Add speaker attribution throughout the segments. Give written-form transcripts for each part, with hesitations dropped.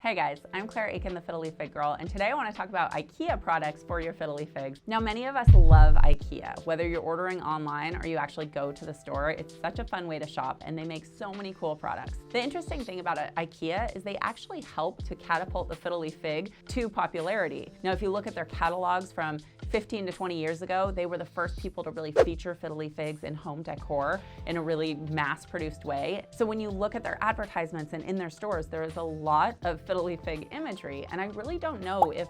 Speaker 1: Hey guys, I'm Claire Aiken, the Fiddle Leaf Fig girl, and today I want to talk about IKEA products for your Fiddle Leaf Figs. Now, many of us love IKEA. Whether you're ordering online or you actually go to the store, it's such a fun way to shop, and they make so many cool products. The interesting thing about IKEA is they actually help to catapult the Fiddle Leaf Fig to popularity. Now, if you look at their catalogs from 15 to 20 years ago, they were the first people to really feature Fiddle Leaf Figs in home decor in a really mass-produced way. So when you look at their advertisements and in their stores, there is a lot of Fiddle Leaf Fig imagery, and I really don't know if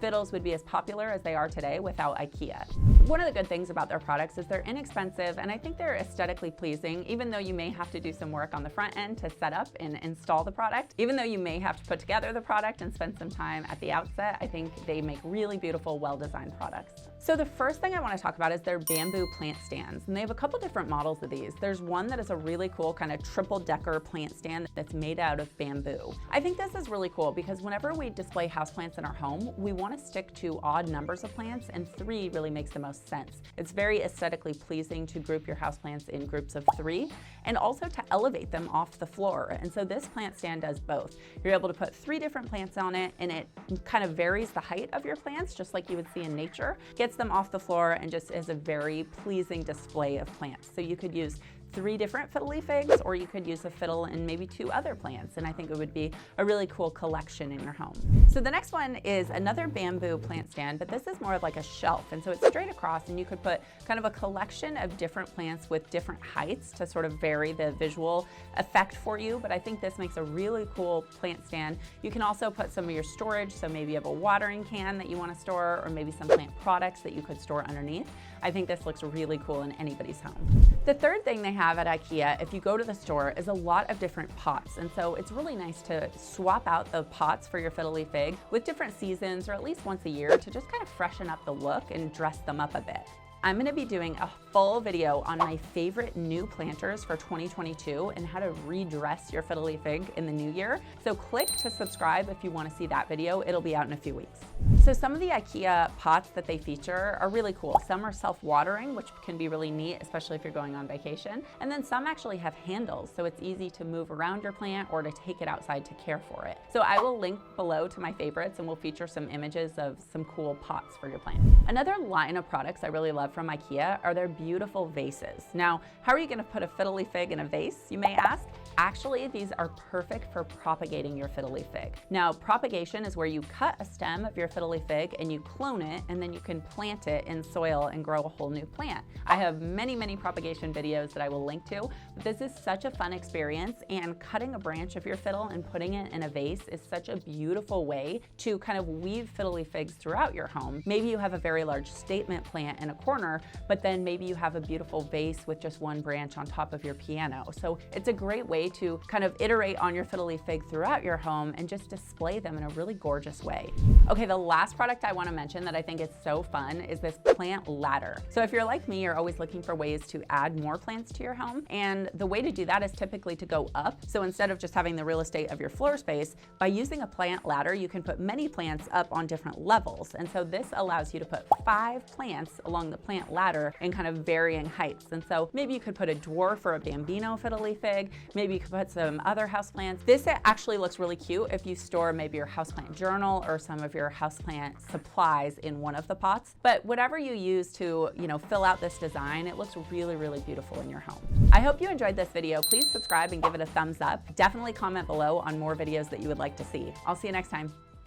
Speaker 1: fiddles would be as popular as they are today without IKEA. One of the good things about their products is they're inexpensive, and I think they're aesthetically pleasing, even though you may have to do some work on the front end to set up and install the product. Even though you may have to put together the product and spend some time at the outset, I think they make really beautiful, well-designed products. So the first thing I want to talk about is their bamboo plant stands, and they have a couple different models of these. There's one that is a really cool kind of triple decker plant stand that's made out of bamboo. I think this is really cool because whenever we display houseplants in our home, we want to stick to odd numbers of plants, and 3 really makes the most sense. It's very aesthetically pleasing to group your houseplants in groups of 3 and also to elevate them off the floor. And so this plant stand does both. You're able to put 3 different plants on it, and it kind of varies the height of your plants just like you would see in nature, gets them off the floor, and just is a very pleasing display of plants. So you could use 3 different Fiddle Leaf Figs, or you could use a fiddle and maybe 2 other plants, and I think it would be a really cool collection in your home. So the next one is another bamboo plant stand, but this is more like a shelf, and so it's straight across, and you could put kind of a collection of different plants with different heights to sort of vary the visual effect for you, but I think this makes a really cool plant stand. You can also put some of your storage, so maybe you have a watering can that you want to store, or maybe some plant products that you could store underneath. I think this looks really cool in anybody's home. The third thing they have at IKEA, if you go to the store, is a lot of different pots. And so it's really nice to swap out the pots for your Fiddle Leaf Fig with different seasons, or at least once a year, to just kind of freshen up the look and dress them up a bit. I'm going to be doing a full video on my favorite new planters for 2022 and how to redress your Fiddle Leaf Fig in the new year. So click to subscribe if you want to see that video. It'll be out in a few weeks. So some of the IKEA pots that they feature are really cool. Some are self-watering, which can be really neat, especially if you're going on vacation. And then some actually have handles, so it's easy to move around your plant or to take it outside to care for it. So I will link below to my favorites, and we'll feature some images of some cool pots for your plant. Another line of products I really love from IKEA are their beautiful vases. Now, how are you going to put a Fiddle Leaf Fig in a vase, you may ask? Actually, these are perfect for propagating your Fiddle Leaf Fig. Now, propagation is where you cut a stem of your Fiddle Leaf Fig and you clone it, and then you can plant it in soil and grow a whole new plant. I have many propagation videos that I will link to, but this is such a fun experience, and cutting a branch of your fiddle and putting it in a vase is such a beautiful way to kind of weave Fiddle Leaf Figs throughout your home. Maybe you have a very large statement plant in a corner, but then maybe you have a beautiful vase with just one branch on top of your piano. So it's a great way to kind of iterate on your Fiddle Leaf Fig throughout your home and just display them in a really gorgeous way. Okay, the last product I want to mention that I think is so fun is this plant ladder. So if you're like me, you're always looking for ways to add more plants to your home, and the way to do that is typically to go up. So instead of just having the real estate of your floor space, by using a plant ladder, you can put many plants up on different levels, and so this allows you to put 5 plants along the plant ladder in kind of varying heights. And so maybe you could put a dwarf or a bambino Fiddle Leaf Fig, maybe you could put some other houseplants. This actually looks really cute if you store maybe your houseplant journal or some of your houseplant supplies in one of the pots. But whatever you use to, fill out this design, it looks really beautiful in your home. I hope you enjoyed this video. Please subscribe and give it a thumbs up. Definitely comment below on more videos that you would like to see. I'll see you next time.